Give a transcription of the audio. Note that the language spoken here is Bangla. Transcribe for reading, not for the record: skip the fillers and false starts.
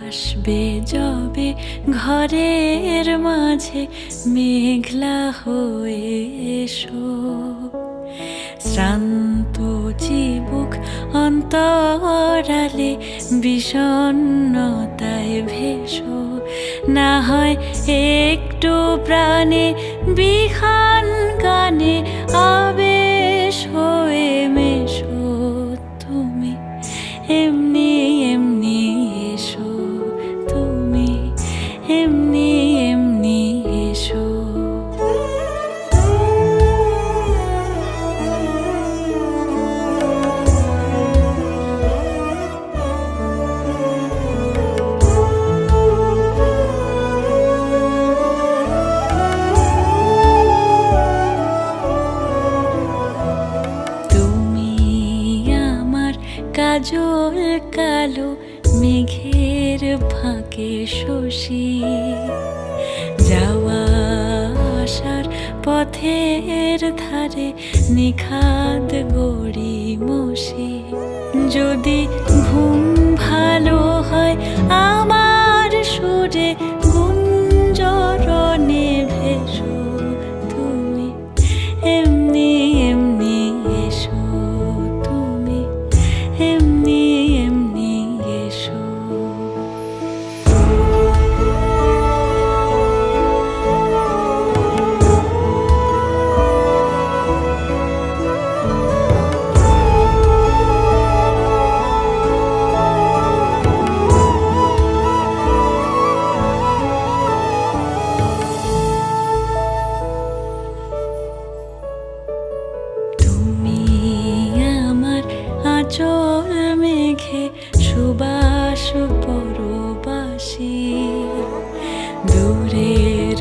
আসবে যবে ঘরের মাঝে মেঘলা হয়ে এসো, শ্রান্ত চিবুক অন্তরালে বিষণ্ণতায় ভেসো। না হয় একটু প্রাণে বিহান গানে আবেশ হয়ে মেশো। তুমি এমনি এমনি এসো, তুমি এমনি এমনি এসো। কাজল কালো মেঘের ফাঁকে শশী, যাওয়া আসার পথের ধারে নিখাদ গড়ি মশি। যদি ঘুম ভালো হয় আমার সুরে গুঞ্জরণে ভেসো। তুমি এমনি এমনি এসো, তুমি এমনি এমনি এসো। তুমি আমার আঁচল মেঘে সুবাস পরবাসী, দূরের